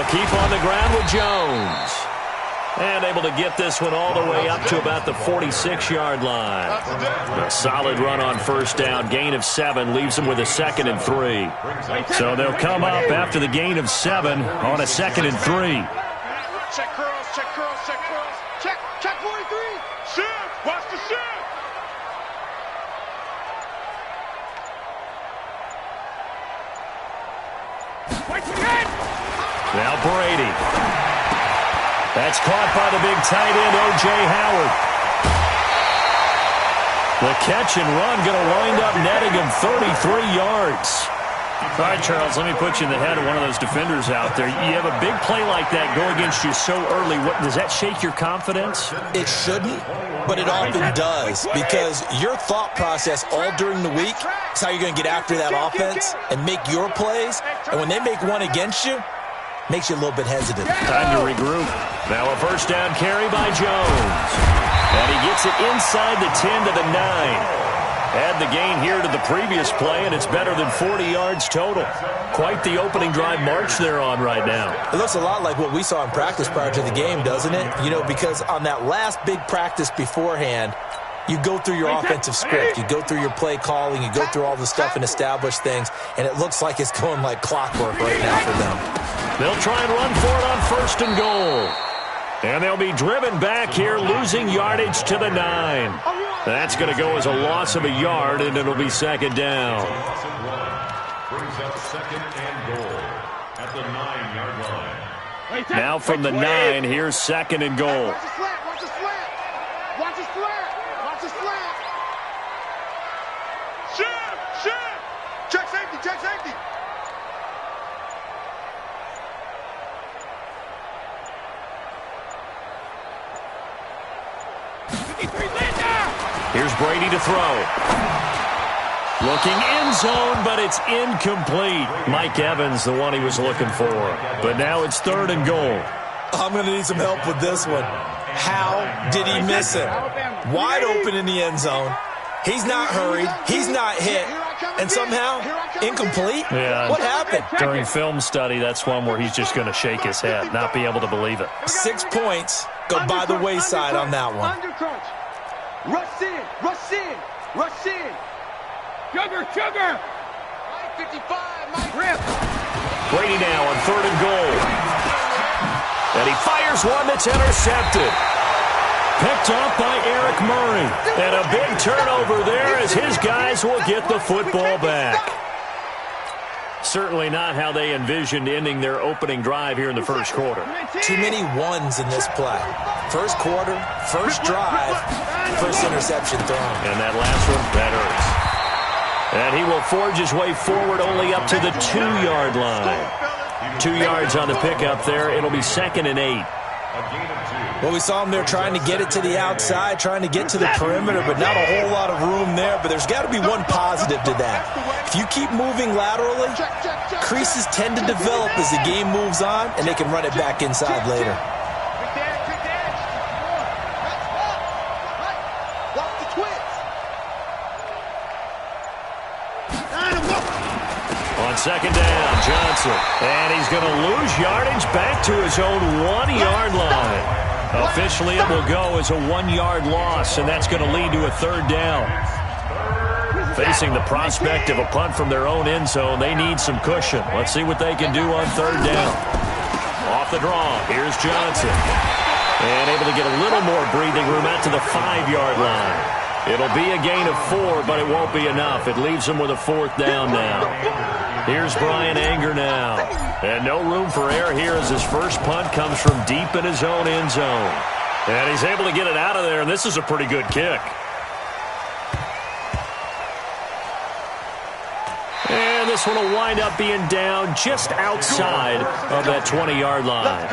They'll keep on the ground with Jones. And able to get this one all the way up to about the 46-yard line. A solid run on first down. Gain of 7 leaves them with a 2nd and 3. So they'll come up after the gain of 7 on a 2nd and 3. Check curls, check curls, check curls. Check 43. Shift. Watch the shift. Now Brady. That's caught by the big tight end, O.J. Howard. The catch and run going to wind up netting him 33 yards. All right, Charles, let me put you in the head of one of those defenders out there. You have a big play like that go against you so early. Does that shake your confidence? It shouldn't, but it often does, because your thought process all during the week is how you're going to get after that offense and make your plays. And when they make one against you, makes you a little bit hesitant. Time to regroup. Now a first down carry by Jones. And he gets it inside the 10 to the 9. Add the gain here to the previous play, and it's better than 40 yards total. Quite the opening drive march they're on right now. It looks a lot like what we saw in practice prior to the game, doesn't it? You know, because on that last big practice beforehand, you go through your offensive script. You go through your play calling. You go through all the stuff and establish things, and it looks like it's going like clockwork right now for them. They'll try and run for it on 1st and goal. And they'll be driven back here, losing yardage to the 9. That's going to go as a loss of a yard, and it'll be 2nd down. Brings up 2nd and goal at the 9-yard line. Now from the 9, here's 2nd and goal. Watch the slant, watch the slant. Watch the slant, watch the slant. Shift. Check safety, check safety. Here's Brady to throw. Looking end zone, but it's incomplete. Mike Evans, the one he was looking for. But now it's 3rd and goal. I'm going to need some help with this one. How did he miss it? Wide open in the end zone. He's not hurried. He's not hit. And somehow, incomplete? Yeah. What happened? During film study, that's one where he's just going to shake his head, not be able to believe it. 6 points go by the wayside on that one. Rush in, rush in, rush in. Sugar. Mike 55, Mike. Rip. Brady now on 3rd and goal. And he fires one that's intercepted. Picked off by Eric Murray. And a big turnover there as his guys will get the football back. Certainly not how they envisioned ending their opening drive here in the first quarter. Too many ones in this play. First quarter, first drive, first interception thrown. And that last one, that hurts. And he will forge his way forward only up to the 2-yard line. 2 yards on the pickup there. It'll be 2nd and 8. Well, we saw him there trying to get it to the outside, trying to get to the perimeter, but not a whole lot of room there. But there's got to be one positive to that. If you keep moving laterally, creases tend to develop as the game moves on, and they can run it back inside later. On 2nd down, Johnson. And he's going to lose yardage back to his own 1-yard line. Officially, it will go as a 1-yard loss, and that's going to lead to a 3rd down. Facing the prospect of a punt from their own end zone, they need some cushion. Let's see what they can do on 3rd down. Off the draw, here's Johnson. And able to get a little more breathing room out to the 5-yard line. It'll be a gain of 4, but it won't be enough. It leaves them with a 4th down now. Here's Brian Anger now. And no room for error here as his first punt comes from deep in his own end zone. And he's able to get it out of there, and this is a pretty good kick. And this one will wind up being down just outside of that 20-yard line.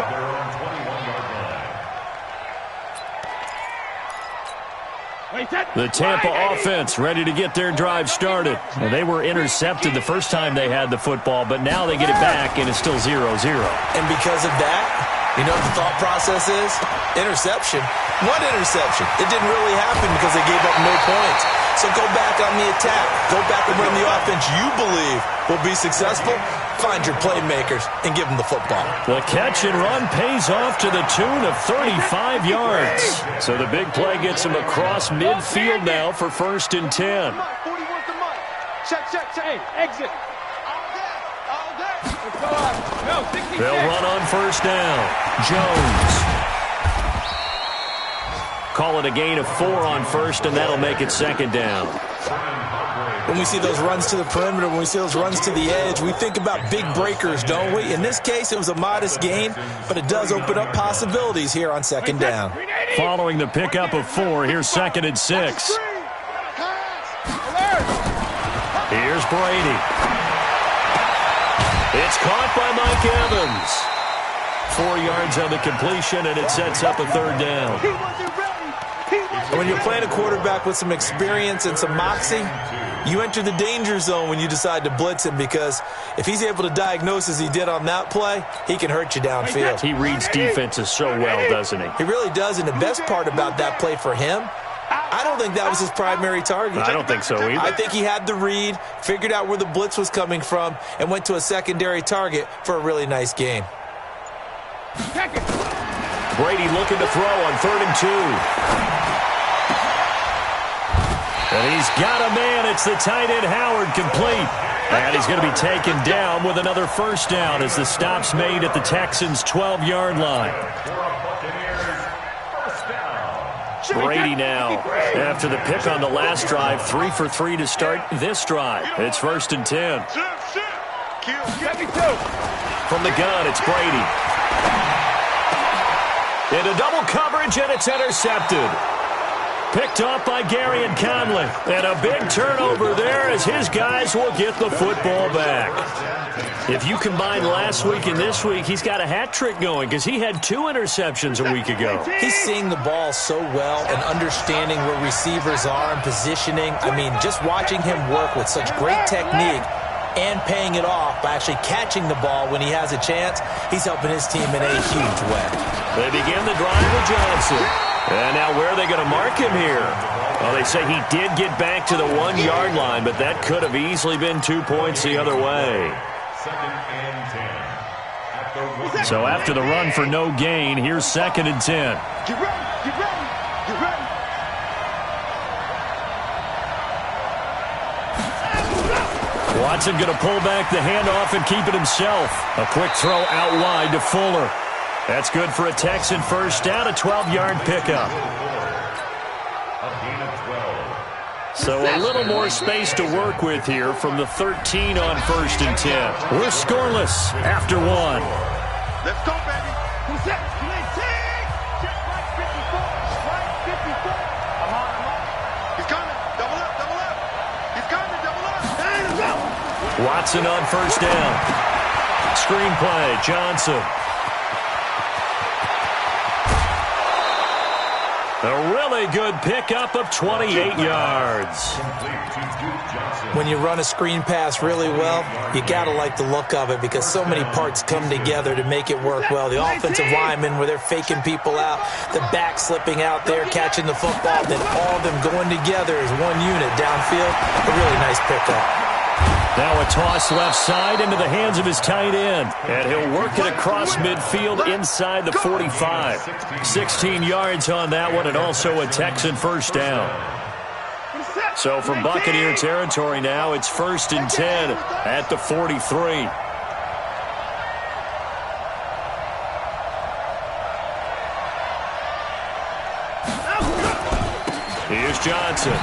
The Tampa offense ready to get their drive started. And they were intercepted the first time they had the football, but now they get it back, and it's still 0-0. And because of that, you know what the thought process is? Interception. What interception? It didn't really happen because they gave up no points. So go back on the attack. Go back and run the offense you believe will be successful. Find your playmakers and give them the football. The catch and run pays off to the tune of 35 yards. So the big play gets him across midfield now for 1st and 10. Check. Hey, exit. All day. They'll run on 1st down. Jones. Call it a gain of 4 on 1st, and that'll make it 2nd down. When we see those runs to the perimeter, when we see those runs to the edge, we think about big breakers, don't we? In this case, it was a modest gain, but it does open up possibilities here on 2nd down. Following the pickup of 4, here's 2nd and 6. Here's Brady. It's caught by Mike Evans. 4 yards on the completion, and it sets up a 3rd down. When you're playing a quarterback with some experience and some moxie, you enter the danger zone when you decide to blitz him, because if he's able to diagnose as he did on that play, he can hurt you downfield. He reads defenses so well, doesn't he? He really does, and the best part about that play for him, I don't think that was his primary target. I don't think so either. I think he had the read, figured out where the blitz was coming from, and went to a secondary target for a really nice gain. Brady looking to throw on 3rd and 2. And he's got a man. It's the tight end, Howard, complete. And he's going to be taken down with another 1st down as the stop's made at the Texans' 12-yard line. Brady now, after the pick on the last drive, 3 for 3 to start this drive. It's 1st and 10. From the gun, it's Brady. Into double coverage, and it's intercepted. Picked off by Gary and Conley. And a big turnover there as his guys will get the football back. If you combine last week and this week, he's got a hat trick going because he had 2 interceptions a week ago. He's seeing the ball so well and understanding where receivers are and positioning. I mean, just watching him work with such great technique and paying it off by actually catching the ball when he has a chance, he's helping his team in a huge way. They begin the drive with Johnson. And now where are they going to mark him here? Well, they say he did get back to the 1-yard line, but that could have easily been 2 points the other way. 2nd and 10. So after the run for no gain, here's 2nd and 10. Get ready. Watson going to pull back the handoff and keep it himself. A quick throw out wide to Fuller. That's good for a Texan 1st down, a 12-yard pickup. So a little more space to work with here from the 13 on 1st and 10. We're scoreless after 1. Let's go, baby. Who's that? Check right 54. I'm on. He's coming. Double up. He's coming. Double up. Watson on 1st down. Screenplay, Johnson. A really good pickup of 28 yards. When you run a screen pass really well, you got to like the look of it because so many parts come together to make it work well. The offensive linemen, where they're faking people out, the back slipping out there, catching the football, then all of them going together as one unit downfield. A really nice pickup. Now a toss left side into the hands of his tight end. And he'll work it across midfield inside the 45. 16 yards on that one, and also a Texan 1st down. So from Buccaneer territory now, it's 1st and 10 at the 43. Here's Johnson.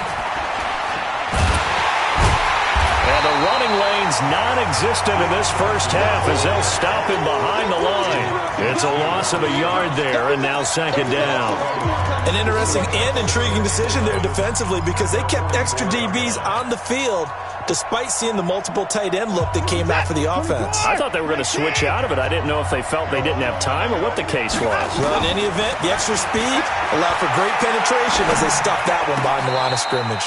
And the running lane's non-existent in this 1st half as they'll stop him behind the line. It's a loss of a yard there, and now 2nd down. An interesting and intriguing decision there defensively because they kept extra DBs on the field despite seeing the multiple tight end look that came out for the offense. I thought they were going to switch out of it. I didn't know if they felt they didn't have time or what the case was. Well, in any event, the extra speed allowed for great penetration as they stuffed that one behind the line of scrimmage.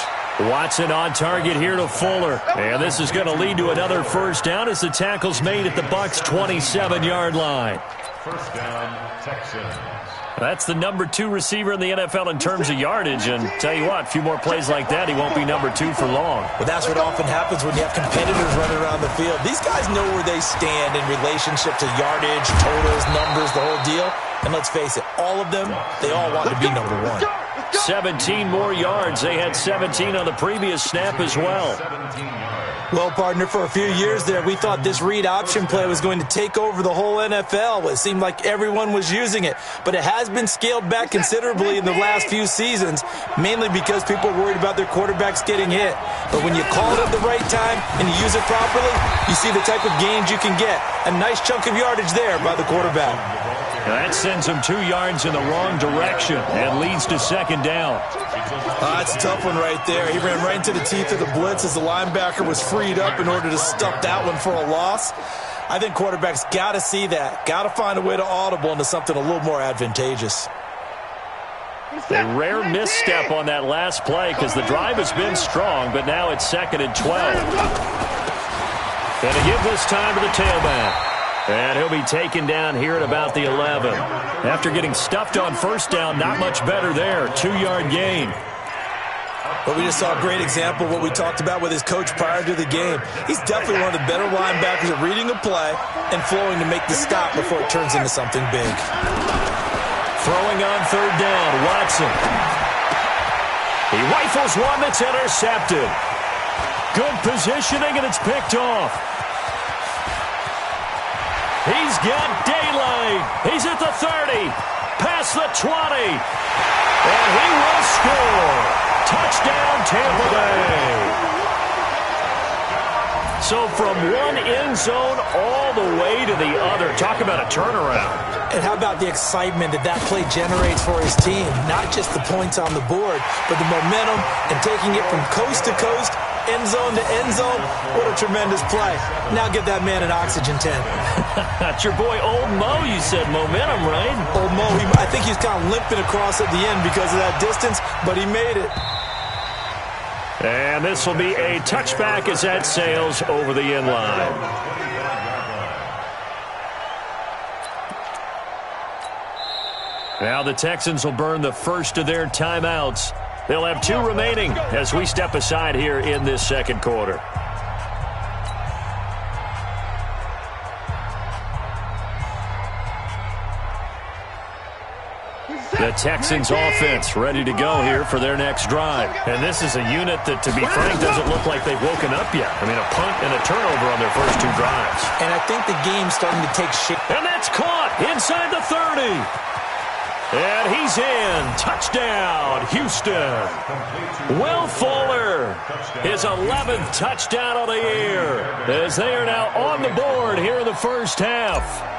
Watson on target here to Fuller. And this is going to lead to another 1st down as the tackle's made at the Bucs' 27-yard line. First down, Texans. That's the number 2 receiver in the NFL in terms of yardage. And tell you what, a few more plays like that, he won't be number 2 for long. Well, that's what often happens when you have competitors running around the field. These guys know where they stand in relationship to yardage, totals, numbers, the whole deal. And let's face it, all of them, they all want to be number 1. 17 more yards. They had 17 on the previous snap as well. 17 yards. Well, partner, for a few years there, we thought this read option play was going to take over the whole NFL. It seemed like everyone was using it, but it has been scaled back considerably in the last few seasons, mainly because people are worried about their quarterbacks getting hit. But when you call it at the right time and you use it properly, you see the type of gains you can get. A nice chunk of yardage there by the quarterback. Now that sends him 2 yards in the wrong direction and leads to second down. That's a tough one right there. He ran right into the teeth of the blitz as the linebacker was freed up in order to stuff that one for a loss. I think quarterbacks got to see that. Got to find a way to audible into something a little more advantageous. A rare misstep on that last play because the drive has been strong, but now it's 2nd and 12. And to give this time to the tailback. And he'll be taken down here at about the 11. After getting stuffed on first down, not much better there. 2-yard gain. But we just saw a great example of what we talked about with his coach prior to the game. He's definitely one of the better linebackers at reading a play and flowing to make the stop before it turns into something big. Throwing on 3rd down, Watson. He rifles one that's intercepted. Good positioning, and it's picked off. He's got daylight. He's at the 30, past the 20, and he will score. Touchdown, Tampa Bay. So from one end zone all the way to the other. Talk about a turnaround. And how about the excitement that play generates for his team? Not just the points on the board, but the momentum and taking it from coast to coast, end zone to end zone. What a tremendous play. Now get that man an oxygen tent. That's your boy Old Mo. You said momentum, right? Old Mo, I think he's kind of limping across at the end because of that distance, but he made it. And this will be a touchback as that sails over the end line. Now the Texans will burn the first of their timeouts. They'll have 2 remaining as we step aside here in this second quarter. The Texans offense ready to go here for their next drive. And this is a unit that, to be frank, doesn't look like they've woken up yet. I mean, a punt and a turnover on their first 2 drives. And I think the game's starting to take shape. And that's caught inside the 30. And he's in. Touchdown, Houston. Will Fuller, his 11th touchdown of the year, as they are now on the board here in the first half.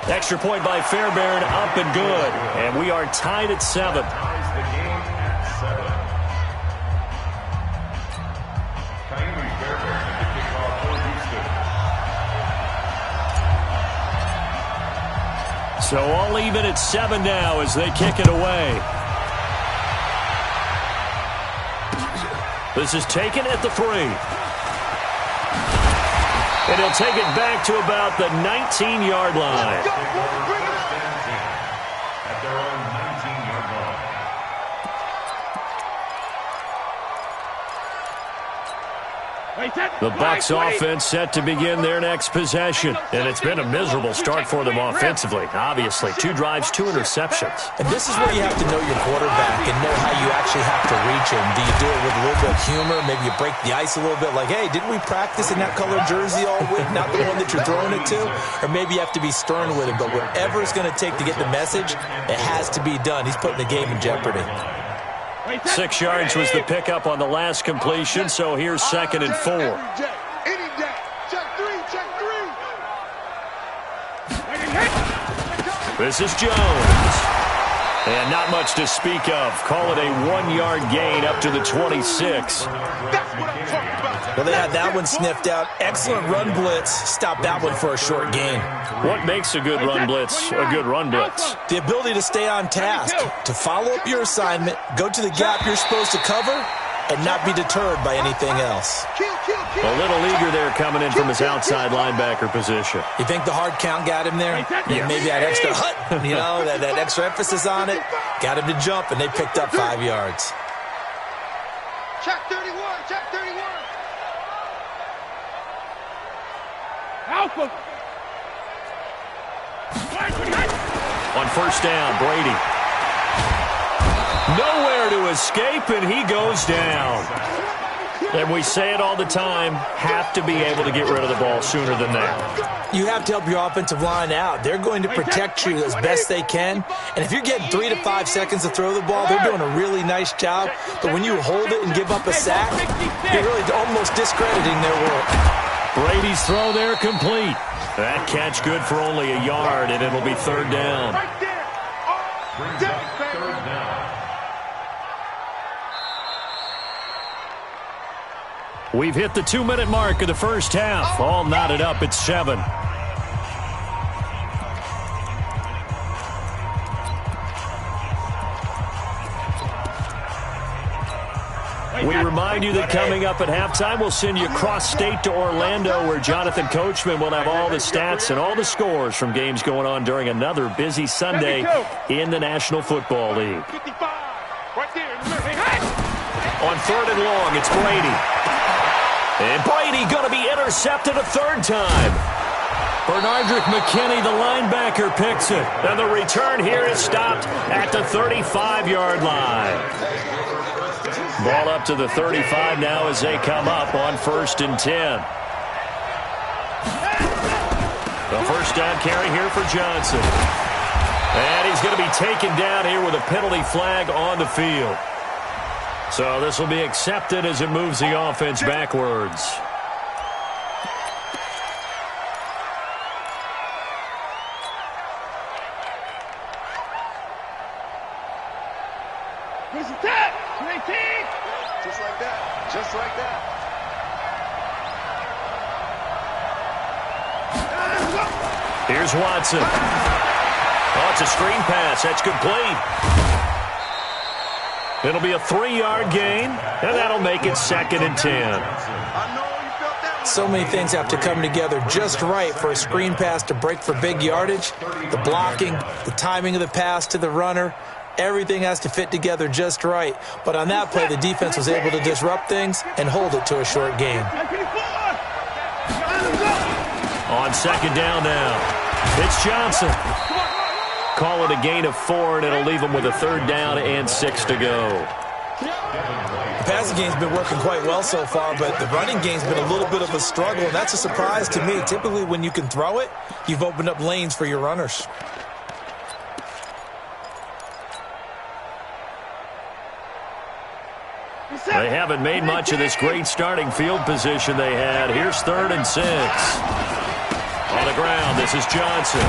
Extra point by Fairbairn, up and good. And we are tied at 7. So all even at 7 now as they kick it away. This is taken at the 3. And he'll take it back to about the 19-yard line. At their own 19-yard line. The Bucs offense set to begin their next possession. And it's been a miserable start for them offensively. Obviously, 2 drives, 2 interceptions. And this is where you have to know your quarterback and know how you actually have to reach him. Do you do it with a little bit of humor? Maybe you break the ice a little bit like, hey, didn't we practice in that color jersey all week? Not the one that you're throwing it to? Or maybe you have to be stern with him. But whatever it's going to take to get the message, it has to be done. He's putting the game in jeopardy. 6 yards was the pickup on the last completion, so here's 2nd and 4. This is Jones. And not much to speak of. Call it a 1-yard gain up to the 26. Well, they had that one sniffed out. Excellent run blitz. Stop that one for a short gain. What makes a good run blitz a good run blitz? The ability to stay on task, to follow up your assignment, go to the gap you're supposed to cover, and not be deterred by anything else. A little eager there coming in from his outside linebacker position. You think the hard count got him there? Yeah. Maybe that extra that extra emphasis on it got him to jump, and they picked up 5 yards. Check 31, check 31. Alpha. On first down, Brady. Nowhere to escape, and he goes down. And we say it all the time, have to be able to get rid of the ball sooner than that. You have to help your offensive line out. They're going to protect you as best they can. And if you're getting 3 to 5 seconds to throw the ball, they're doing a really nice job. But when you hold it and give up a sack, you're really almost discrediting their work. Brady's throw there complete. That catch good for only a yard, and it'll be third down. Right there. Oh, Third down. We've hit the 2-minute mark of the first half. All knotted up at 7. We remind you that coming up at halftime, we'll send you cross-state to Orlando, where Jonathan Coachman will have all the stats and all the scores from games going on during another busy Sunday in the National Football League. 55. Right there. On third and long, it's Brady. And Brady going to be intercepted a third time. Bernardrick McKinney, the linebacker, picks it. And the return here is stopped at the 35-yard line. Ball up to the 35 now as they come up on first and 10. The first down carry here for Johnson. And he's going to be taken down here with a penalty flag on the field. So this will be accepted as it moves the offense backwards. Here's the tap. 19. Just like that. Just like that. Here's Watson. Oh, it's a screen pass. That's complete. It'll be a 3-yard gain, and that'll make it second and 10. I know you felt that one. So many things have to come together just right for a screen pass to break for big yardage. The blocking, the timing of the pass to the runner, everything has to fit together just right. But on that play, the defense was able to disrupt things and hold it to a short game. On second down now, it's Johnson. Call it a gain of 4, and it'll leave them with a third down and 6 to go. The passing game's been working quite well so far, but the running game's been a little bit of a struggle, and that's a surprise to me. Typically, when you can throw it, you've opened up lanes for your runners. They haven't made much of this great starting field position they had. Here's third and 6. On the ground, this is Johnson.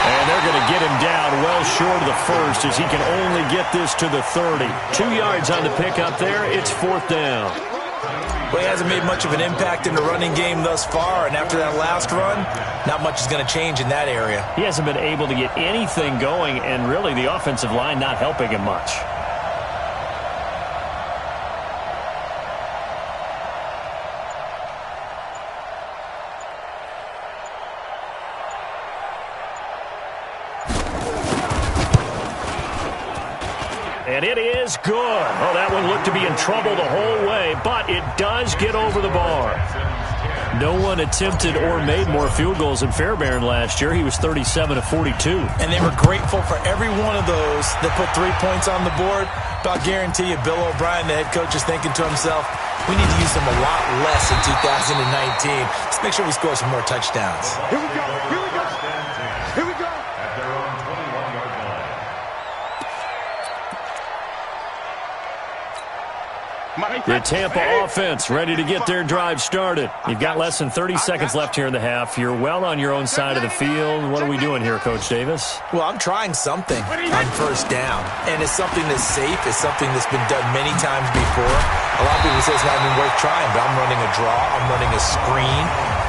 And they're going to get him down well short of the first as he can only get this to the 30. 2 yards on the pickup there. It's fourth down. Well, he hasn't made much of an impact in the running game thus far, and after that last run, not much is going to change in that area. He hasn't been able to get anything going, and really the offensive line not helping him much. And it is good. Oh, that one looked to be in trouble the whole way, but it does get over the bar. No one attempted or made more field goals than Fairbairn last year. He was 37 of 42. And they were grateful for every one of those that put 3 points on the board. But I'll guarantee you, Bill O'Brien, the head coach, is thinking to himself, we need to use them a lot less in 2019. Let's make sure we score some more touchdowns. Here we go. Here we go. Here we go. At their own 21-yard line. The Tampa offense ready to get their drive started. You've got less than 30 seconds left here in the half. You're well on your own side of the field. What are we doing here, Coach Davis? Well, I'm trying something on first down, and it's something that's safe. It's something that's been done many times before. A lot of people say it's not even worth trying, but I'm running a draw. I'm running a screen.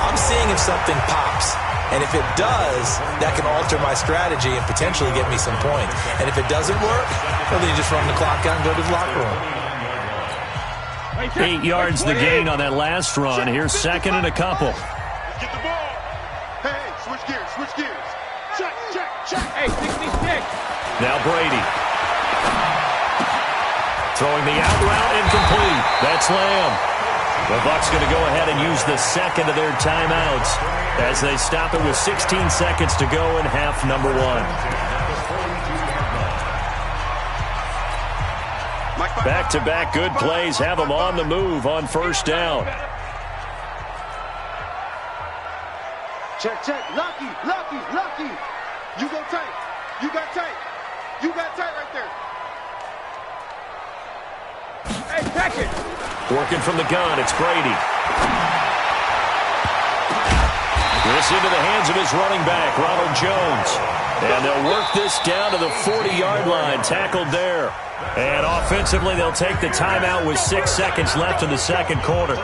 I'm seeing if something pops. And if it does, that can alter my strategy and potentially get me some points. And if it doesn't work, well, then you just run the clock out and go to the locker room. 8 yards the gain on that last run. Here's second and a couple. Get the ball. Hey, switch gears, switch gears. Check, check, check. Hey, 66. Now Brady. Throwing the out route incomplete. That's Lamb. The Bucs going to go ahead and use the second of their timeouts as they stop it with 16 seconds to go in half number 1. Back-to-back good plays have them on the move on first down. Check, check. Lucky, lucky, lucky. You go tight. You got tight. You got tight right there. Hey, check it. Working from the gun, it's Brady. This into the hands of his running back, Ronald Jones. And they'll work this down to the 40-yard line, tackled there. And offensively, they'll take the timeout with 6 seconds left in the second quarter.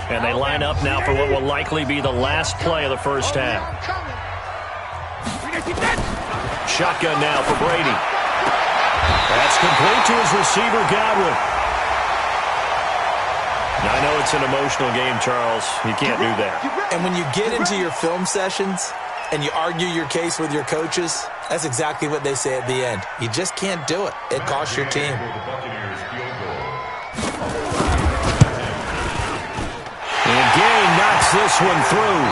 And they line up now for what will likely be the last play of the first half. Shotgun now for Brady. That's complete to his receiver, Godwin. Now, I know it's an emotional game, Charles. You can't do that. And when you get into your film sessions and you argue your case with your coaches, that's exactly what they say at the end. You just can't do it. It costs your team. And Gay knocks this one through.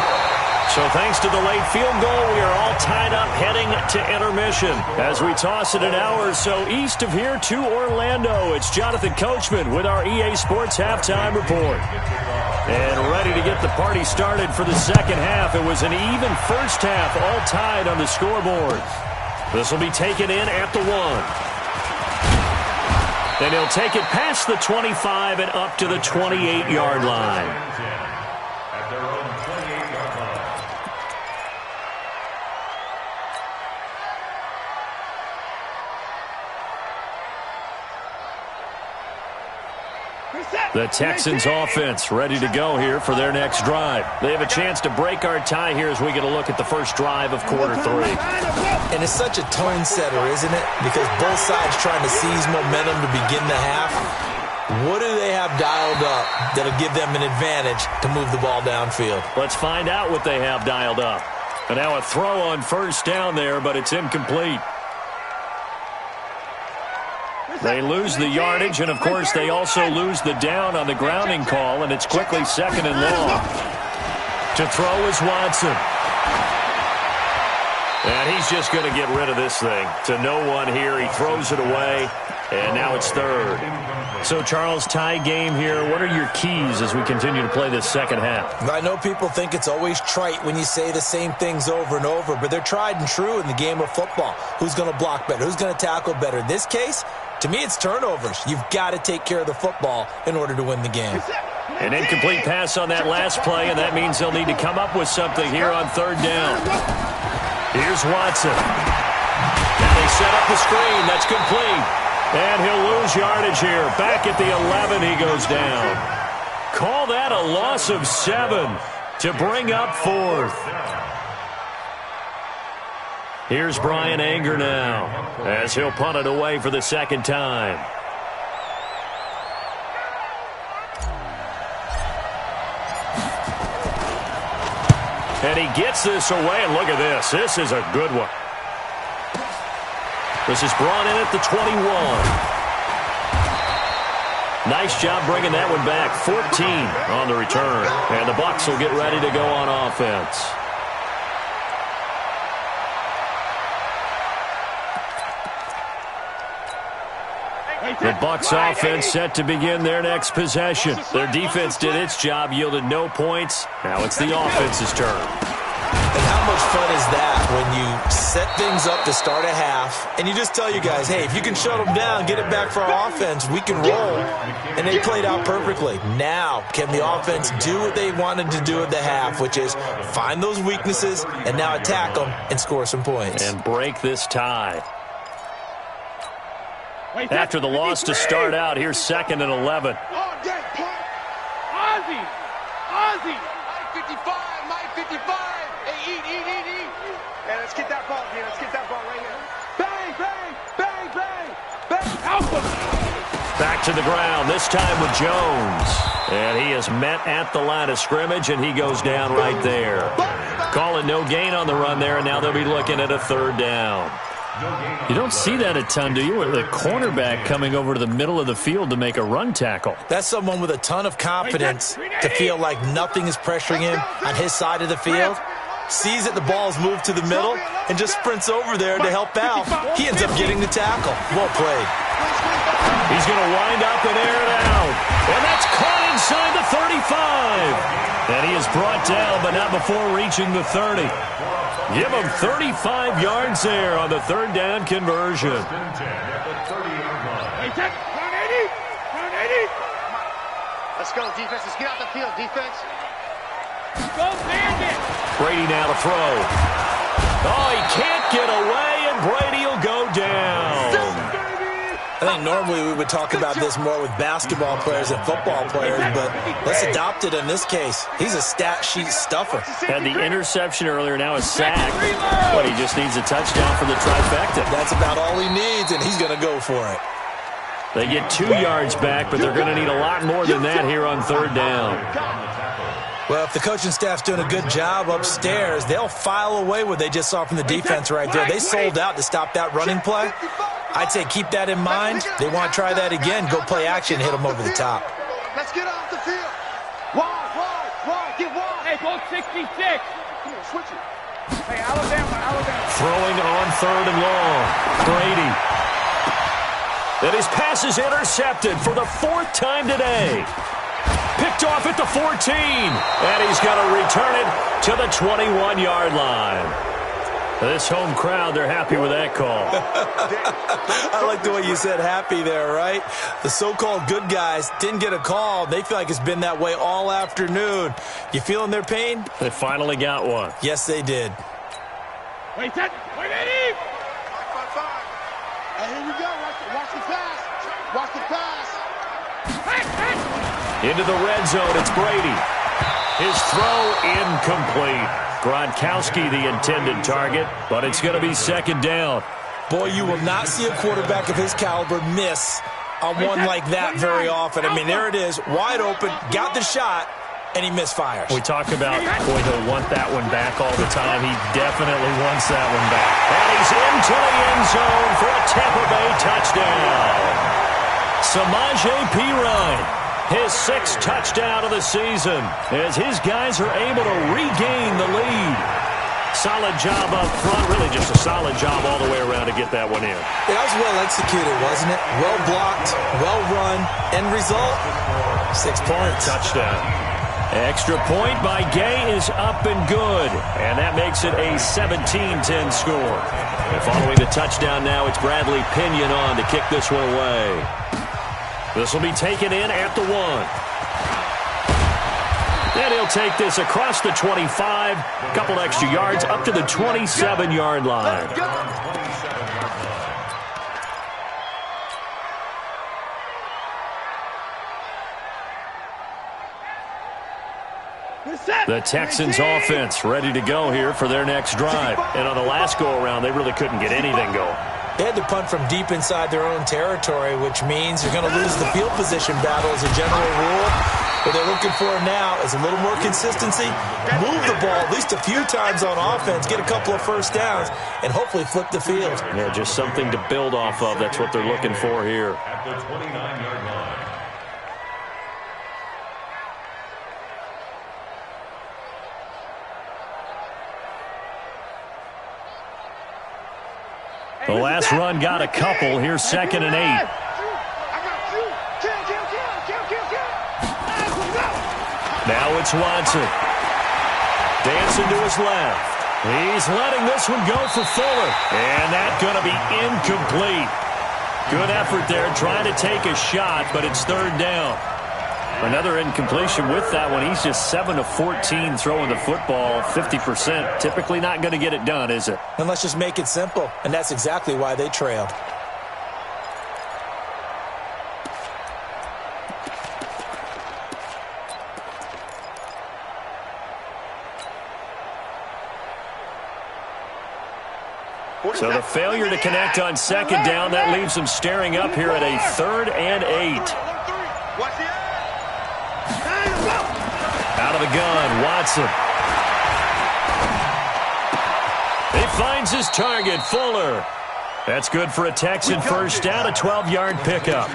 So thanks to the late field goal, we are all tied up heading to intermission. As we toss it an hour or so east of here to Orlando, it's Jonathan Coachman with our EA Sports Halftime Report. And ready to get the party started for the second half. It was an even first half, all tied on the scoreboard. This will be taken in at the 1. Then he'll take it past the 25 and up to the 28-yard line. The Texans offense ready to go here for their next drive. They have a chance to break our tie here as we get a look at the first drive of quarter 3. And it's such a tone setter, isn't it? Because both sides trying to seize momentum to begin the half. What do they have dialed up that'll give them an advantage to move the ball downfield? Let's find out what they have dialed up. And now a throw on first down there, but it's incomplete. They lose the yardage, and, of course, they also lose the down on the grounding call, and it's quickly second and long. To throw is Watson. And he's just going to get rid of this thing. To no one here. He throws it away, and now it's third. So, Charles, tie game here. What are your keys as we continue to play this second half? I know people think it's always trite when you say the same things over and over, but they're tried and true in the game of football. Who's going to block better? Who's going to tackle better? In this case, to me, it's turnovers. You've got to take care of the football in order to win the game. An incomplete pass on that last play, and that means they'll need to come up with something here on third down. Here's Watson. And they set up the screen. That's complete. And he'll lose yardage here. Back at the 11, he goes down. Call that a loss of 7 to bring up fourth. Here's Brian Anger now as he'll punt it away for the second time. And he gets this away, and look at this. This is a good one. This is brought in at the 21. Nice job bringing that one back. 14 on the return. And the Bucs will get ready to go on offense. The Bucs offense set to begin their next possession. Their defense did its job, yielded no points. Now it's the offense's turn. And how much fun is that when you set things up to start a half and you just tell you guys, hey, if you can shut them down, get it back for our offense, we can roll. And they played out perfectly. Now, can the offense do what they wanted to do at the half, which is find those weaknesses and now attack them and score some points. And break this tie. After the loss to start out, here's second and 11. Ozzy! Ozzy! My 55! My 55! eat. And let's get that ball here. Let's get that ball right here. Bang, bang, bang, bang, bang. Alpha. Back to the ground, this time with Jones. And he is met at the line of scrimmage, and he goes down right there. Calling no gain on the run there, and now they'll be looking at a third down. You don't see that a ton, do you? With a cornerback coming over to the middle of the field to make a run tackle. That's someone with a ton of confidence to feel like nothing is pressuring him on his side of the field. Sees that the ball's moved to the middle and just sprints over there to help out. He ends up getting the tackle. Well played. He's going to wind up and air it out. And that's caught inside the 35. And he is brought down, but not before reaching the 30. Give him 35 yards there on the third down conversion. Let's go, defense. Let's get out the field, defense. Go, Bandit! Brady now to throw. Oh, he can't get away, and Brady will go down. I think normally we would talk about this more with basketball players and football players, but let's adopt it in this case. He's a stat sheet stuffer. Had the interception earlier, now a sack. But he just needs a touchdown for the trifecta. That's about all he needs, and he's going to go for it. They get 2 yards back, but they're going to need a lot more than that here on third down. Well, if the coaching staff's doing a good job upstairs, they'll file away what they just saw from the defense right there. They sold out to stop that running play. I'd say keep that in mind. They want to try that again. Go play action, hit them over the top. Let's get off the field. Wide, get wide. Hey, go 66. Come on, switch it. Hey, Alabama. Throwing on third and long. Brady. And his pass is intercepted for the 4th time today. Picked off at the 14. And he's going to return it to the 21-yard line. This home crowd, they're happy with that call. I like the way you said happy there, right? The so-called good guys didn't get a call. They feel like it's been that way all afternoon. You feeling their pain? They finally got one. Yes, they did. Wait, Eddie! 5. Hey, here we go. Watch the pass. Watch the pass. Into the red zone, it's Brady. His throw incomplete. Gronkowski the intended target, but it's going to be 2nd down. Boy, you will not see a quarterback of his caliber miss on one like that very often. I mean, there it is, wide open, got the shot, and he misfires. We talk about, boy, he'll want that one back all the time. He definitely wants that one back. And he's into the end zone for a Tampa Bay touchdown. Samaje Perine. His 6th touchdown of the season as his guys are able to regain the lead. Solid job up front, really just a solid job all the way around to get that one in. That was well executed, wasn't it? Well blocked, well run, end result, 6 points. Touchdown. Extra point by Gay is up and good, and that makes it a 17-10 score. And following the touchdown now, it's Bradley Pinion on to kick this one away. This will be taken in at the 1. And he'll take this across the 25, a couple extra yards up to the 27-yard line. The Texans offense ready to go here for their next drive. And on the last go-around, they really couldn't get anything going. They had to punt from deep inside their own territory, which means you're going to lose the field position battle as a general rule. What they're looking for now is a little more consistency, move the ball at least a few times on offense, get a couple of first downs, and hopefully flip the field. Yeah, just something to build off of. That's what they're looking for here. At the 29-yard line. The last run got a couple. Here's 2nd and 8. Now it's Watson. Dancing to his left. He's letting this one go for Fuller. And that's going to be incomplete. Good effort there trying to take a shot, but it's 3rd down. Another incompletion with that one. He's just 7 of 14 throwing the football, 50%. Typically not going to get it done, is it? And let's just make it simple. And that's exactly why they trailed. So the failure to connect on second down, that leaves them staring up here at a 3rd and 8. Out of the gun, Watson. He finds his target, Fuller. That's good for a Texan first down, a 12-yard pickup.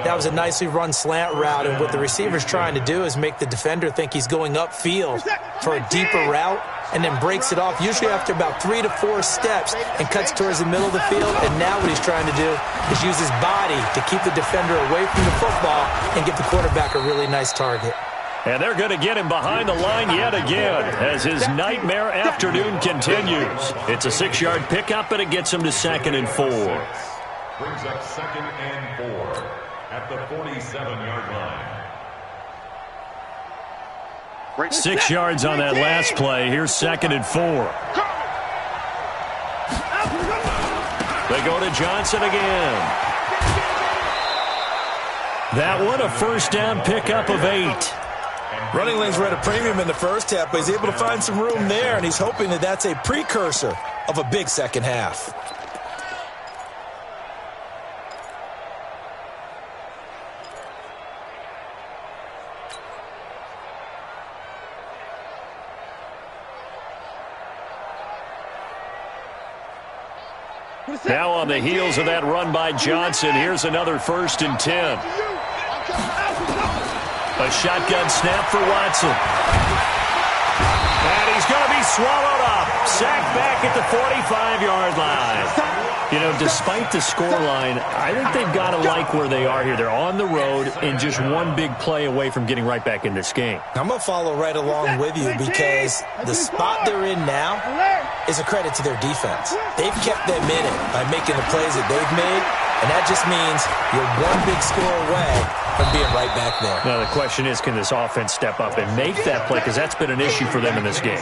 That was a nicely run slant route, and what the receiver's trying to do is make the defender think he's going upfield for a deeper route, and then breaks it off, usually after about 3 to 4 steps, and cuts towards the middle of the field. And now what he's trying to do is use his body to keep the defender away from the football and give the quarterback a really nice target. And they're going to get him behind the line yet again as his nightmare afternoon continues. It's a 6-yard pickup, and it gets him to 2nd and 4. Brings up 2nd and 4 at the 47-yard line. 6 yards on that last play. Here's 2nd and 4. They go to Johnson again. That one, a first down pickup of 8. Running lanes were at a premium in the first half, but he's able to find some room there, and he's hoping that that's a precursor of a big second half. Now on the heels of that run by Johnson, here's another 1st and 10. A shotgun snap for Watson. And he's going to be swallowed up. Sacked back at the 45-yard line. You know, despite the scoreline, I think they've got to like where they are here. They're on the road and just one big play away from getting right back in this game. I'm going to follow right along with you because the spot they're in now is a credit to their defense. They've kept them in it by making the plays that they've made, and that just means you're one big score away from being right back there. Now the question is, can this offense step up and make that play? Because that's been an issue for them in this game.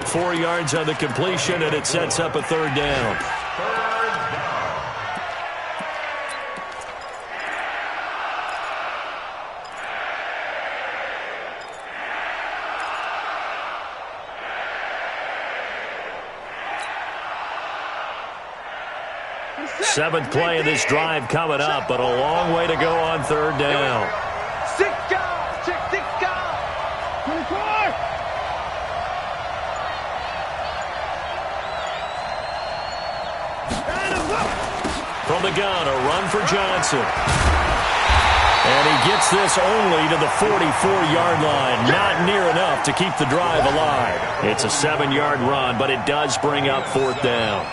4 yards on the completion, and it sets up a 3rd down. Seventh play of this drive coming up, but a long way to go on 3rd down. 6 guys, check 6 guys. 24. From the gun, a run for Johnson. And he gets this only to the 44-yard line. Not near enough to keep the drive alive. It's a 7-yard run, but it does bring up 4th down.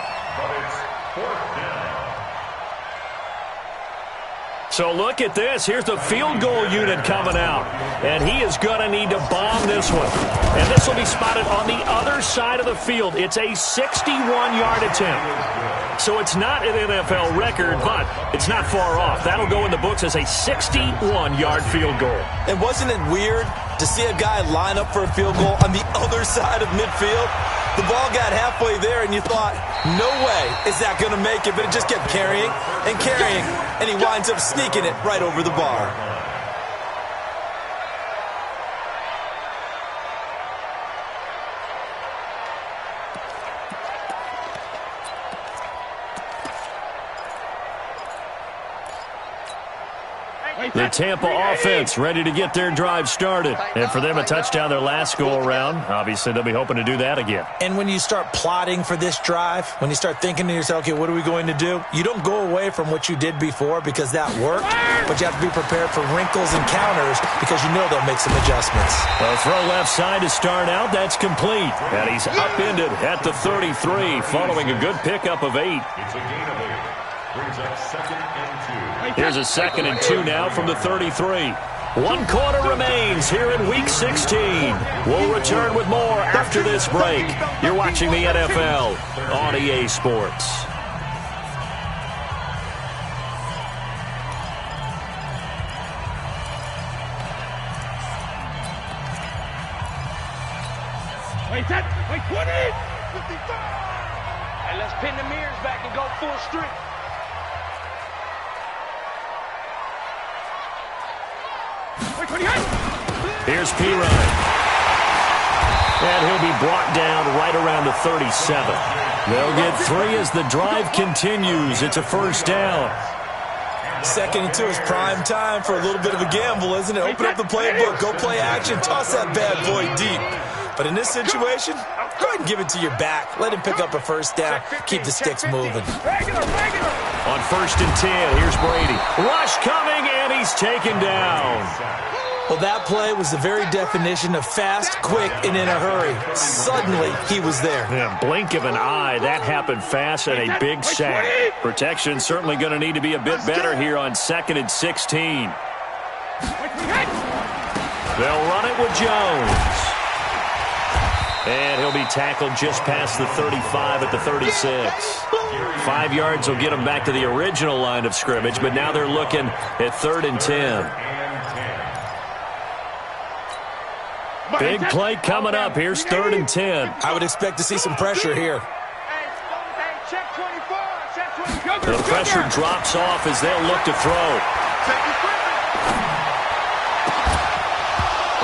So look at this. Here's the field goal unit coming out. And he is going to need to bomb this one. And this will be spotted on the other side of the field. It's a 61-yard attempt. So it's not an NFL record, but it's not far off. That'll go in the books as a 61-yard field goal. And wasn't it weird to see a guy line up for a field goal on the other side of midfield? The ball got halfway there, and you thought, no way is that going to make it. But it just kept carrying and carrying, and he winds up sneaking it right over the bar. The Tampa offense ready to get their drive started. And for them, a touchdown their last go-around. Obviously, they'll be hoping to do that again. And when you start plotting for this drive, when you start thinking to yourself, okay, what are we going to do? You don't go away from what you did before because that worked, but you have to be prepared for wrinkles and counters because you know they'll make some adjustments. Well, throw left side to start out. That's complete. And he's upended at the 33 following a good pickup of 8. It's a gain of 8. Brings up 2nd and 2. Here's a 2nd and 2 now from the 33. 1 quarter remains here in Week 16. We'll return with more after this break. You're watching the NFL on EA Sports. Wait, 20! And let's pin the mirrors back and go full streak. Here's P. Ryan. And he'll be brought down right around the 37. They'll get 3 as the drive continues. It's a first down. 2nd and 2 is prime time for a little bit of a gamble, isn't it? Open up the playbook, go play action, toss that bad boy deep. But in this situation, go ahead and give it to your back. Let him pick up a first down, keep the sticks moving. On 1st and 10, here's Brady. Rush coming, and he's taken down. Well, that play was the very definition of fast, quick, and in a hurry. Suddenly, he was there. Yeah, blink of an eye, that happened fast and a big sack. Protection certainly going to need to be a bit better here on 2nd and 16. They'll run it with Jones. And he'll be tackled just past the 35 at the 36. 5 yards will get him back to the original line of scrimmage, but now they're looking at 3rd and 10. Big play coming up. Here's 3rd and 10. I would expect to see some pressure here. The pressure drops off as they'll look to throw.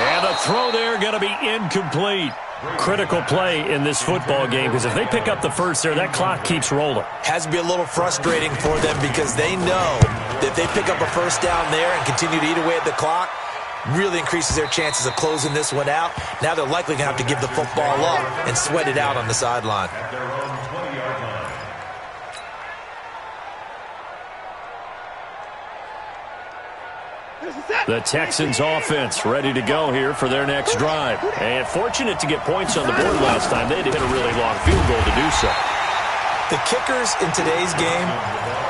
And the throw there going to be incomplete. Critical play in this football game because if they pick up the first there, that clock keeps rolling. Has to be a little frustrating for them because they know that if they pick up a first down there and continue to eat away at the clock, really increases their chances of closing this one out. Now they're likely going to have to give the football up and sweat it out on the sideline. The Texans offense ready to go here for their next drive. And fortunate to get points on the board last time. They had to hit a really long field goal to do so. The kickers in today's game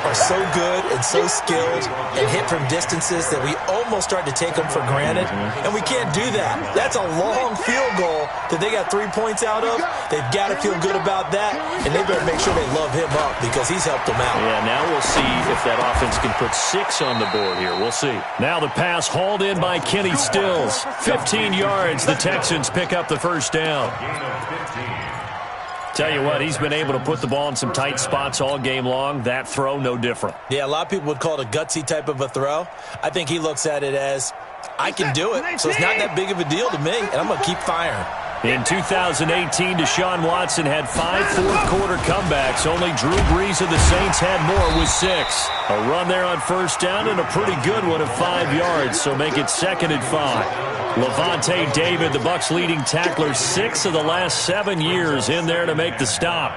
are so good and so skilled and hit from distances that we almost start to take them for granted, and we can't do that. That's a long field goal that they got 3 points out of. They've got to feel good about that, and they better make sure they love him up because he's helped them out. Yeah, now we'll see if that offense can put 6 on the board here. We'll see. Now the pass hauled in by Kenny Stills. 15 yards. The Texans pick up the first down. Tell you what, he's been able to put the ball in some tight spots all game long. That throw, no different. Yeah, a lot of people would call it a gutsy type of a throw. I think he looks at it as, I can do it, so it's not that big of a deal to me, and I'm going to keep firing. In 2018, Deshaun Watson had 5 fourth-quarter comebacks. Only Drew Brees of the Saints had more with 6. A run there on first down and a pretty good one of 5 yards, so make it 2nd and 5. Levante David, the Bucs' leading tackler, 6 of the last 7 years in there to make the stop.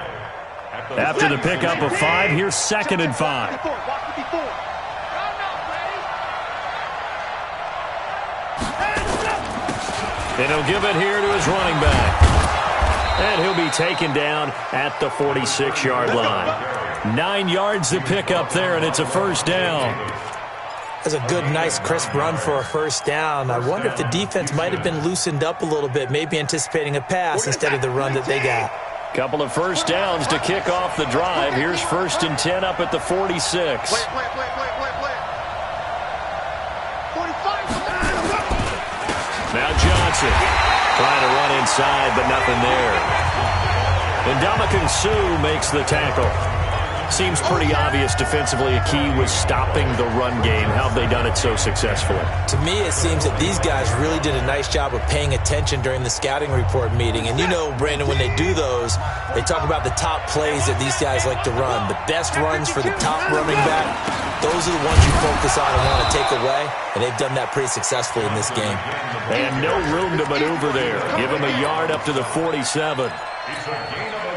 After the pickup of 5, here's 2nd and 5. And he'll give it here to his running back. And he'll be taken down at the 46-yard line. 9 yards to pick up there, and it's a first down. That's a good, nice, crisp run for a first down. I wonder if the defense might have been loosened up a little bit, maybe anticipating a pass instead of the run that they got. Couple of first downs to kick off the drive. Here's 1st and 10 up at the 46. Now Johnson trying to run inside, but nothing there. And Ndamukong Suh makes the tackle. Seems pretty obvious defensively a key was stopping the run game. How have they done it so successfully? To me, it seems that these guys really did a nice job of paying attention during the scouting report meeting. And you know, Brandon, when they do those, they talk about the top plays that these guys like to run. The best runs for the top running back, those are the ones you focus on and want to take away. And they've done that pretty successfully in this game. And no room to maneuver there. Give him a yard up to the 47.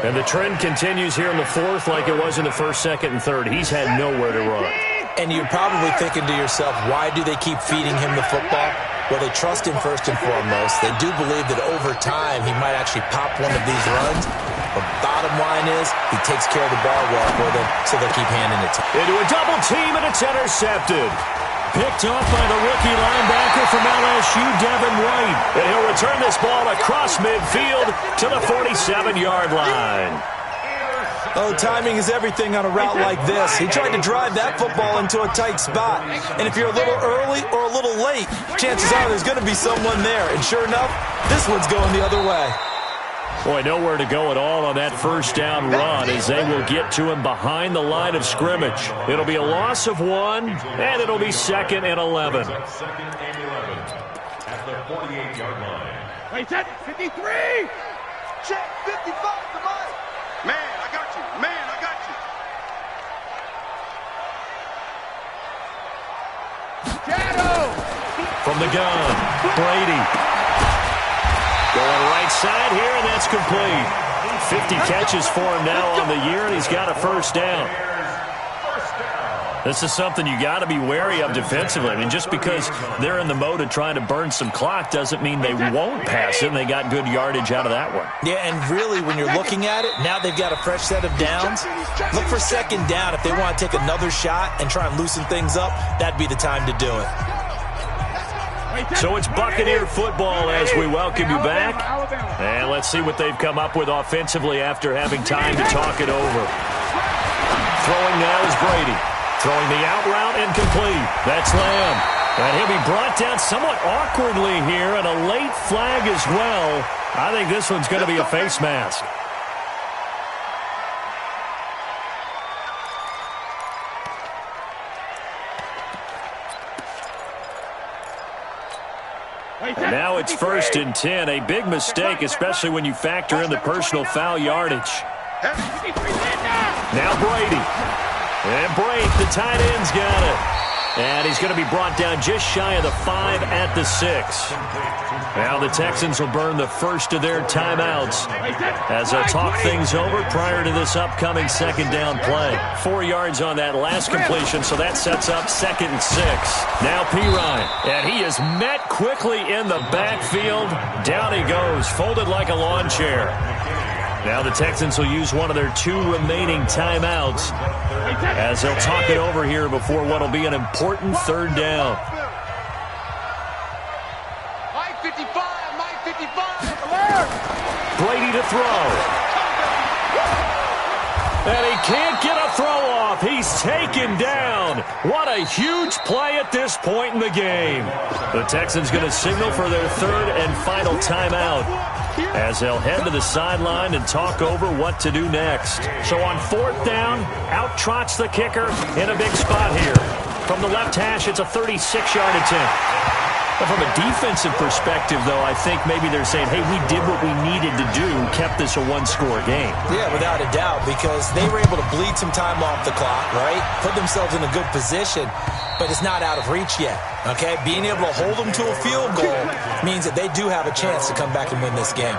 And the trend continues here in the 4th like it was in the 1st, 2nd, and 3rd. He's had nowhere to run. And you're probably thinking to yourself, why do they keep feeding him the football? Well, they trust him first and foremost. They do believe that over time he might actually pop one of these runs. But bottom line is he takes care of the ball well for them, so they keep handing it to him. Into a double team, and it's intercepted. Picked off by the rookie linebacker from LSU, Devin White. And he'll return this ball across midfield to the 47-yard line. Oh, timing is everything on a route like this. He tried to drive that football into a tight spot. And if you're a little early or a little late, chances are there's going to be someone there. And sure enough, this one's going the other way. Boy, nowhere to go at all on that first down run as they will get to him behind the line of scrimmage. It'll be a loss of 1, and it'll be 2nd and 11. Second and 11 at the 48-yard line. Wait, set. 53. Check 55 to Mike. Man, I got you. Man, I got you. Shadow. From the gun, Brady. Going right side here, and that's complete. 50 catches for him now on the year, and he's got a first down. This is something you got to be wary of defensively. I mean, just because they're in the mode of trying to burn some clock doesn't mean they won't pass it, and they got good yardage out of that one. Yeah, and really, when you're looking at it, now they've got a fresh set of downs. Look for second down. If they want to take another shot and try and loosen things up, that'd be the time to do it. So it's Buccaneer football as we welcome you back. And let's see what they've come up with offensively after having time to talk it over. Throwing now is Brady. Throwing the out route incomplete. That's Lamb. And he'll be brought down somewhat awkwardly here, and a late flag as well. I think this one's going to be a face mask. And now it's 1st and 10. A big mistake, especially when you factor in the personal foul yardage. Now Brady. And break, the tight end's got it. And he's going to be brought down just shy of the 5 at the 6. Now the Texans will burn the first of their timeouts as they'll talk things over prior to this upcoming second down play. 4 yards on that last completion, so that sets up 2nd and 6. Now Pirine, and he is met quickly in the backfield. Down he goes, folded like a lawn chair. Now the Texans will use one of their 2 remaining timeouts as they'll talk it over here before what will be an important third down. Mike 55, Mike 55. Brady to throw. And he can't get a throw off. He's taken down. What a huge play at this point in the game. The Texans going to signal for their 3rd and final timeout as they'll head to the sideline and talk over what to do next. So on 4th down, out trots the kicker in a big spot here. From the left hash, it's a 36-yard attempt. But from a defensive perspective, though, I think maybe they're saying, hey, we did what we needed to do, kept this a 1-score game. Yeah, without a doubt, because they were able to bleed some time off the clock, right? Put themselves in a good position, but it's not out of reach yet, okay? Being able to hold them to a field goal means that they do have a chance to come back and win this game.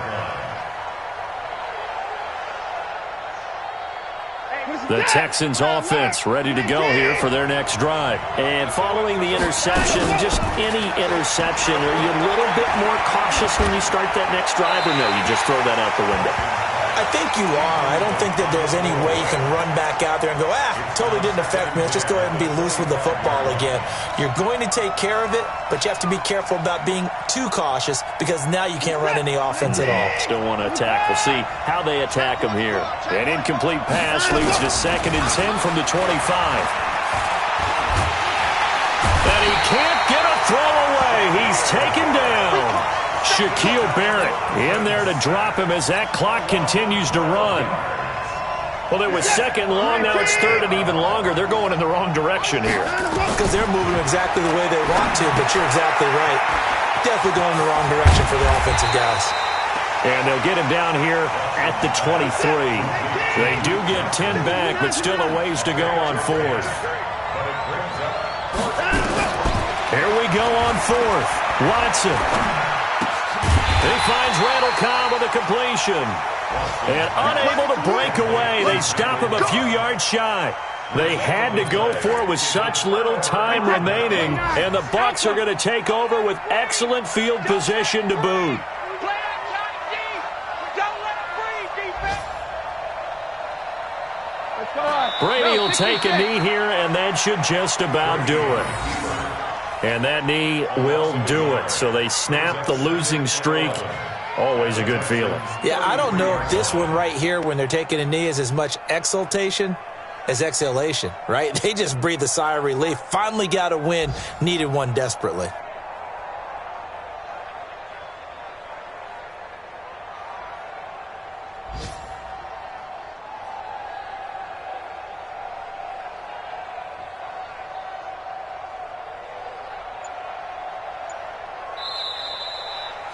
The Texans offense ready to go here for their next drive. And following the interception, just any interception, are you a little bit more cautious when you start that next drive, or no, you just throw that out the window? I think you are. I don't think that there's any way you can run back out there and go, totally didn't affect me. Let's just go ahead and be loose with the football again. You're going to take care of it, but you have to be careful about being too cautious because now you can't run any offense at all. Still want to attack. We'll see how they attack him here. An incomplete pass leads to 2nd and 10 from the 25. And he can't get a throw away. He's taken down. Shaquille Barrett in there to drop him as that clock continues to run. Well, it was 2nd long, now it's 3rd and even longer. They're going in the wrong direction here. Because they're moving exactly the way they want to, but you're exactly right. Definitely going in the wrong direction for the offensive guys. And they'll get him down here at the 23. They do get 10 back, but still a ways to go on 4th. Here we go on 4th. Watson. He finds Randall Cobb with a completion. And unable to break away, they stop him a few yards shy. They had to go for it with such little time remaining, and the Bucs are going to take over with excellent field position to boot. Brady will take a knee here, and that should just about do it. And that knee will do it. So they snap the losing streak. Always a good feeling. Yeah, I don't know if this one right here, when they're taking a knee, is as much exultation as exhalation, right? They just breathe a sigh of relief. Finally got a win, needed one desperately.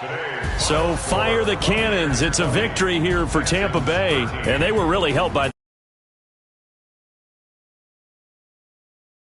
Today's So fire the cannons. It's a victory here for Tampa Bay, and they were really helped by that.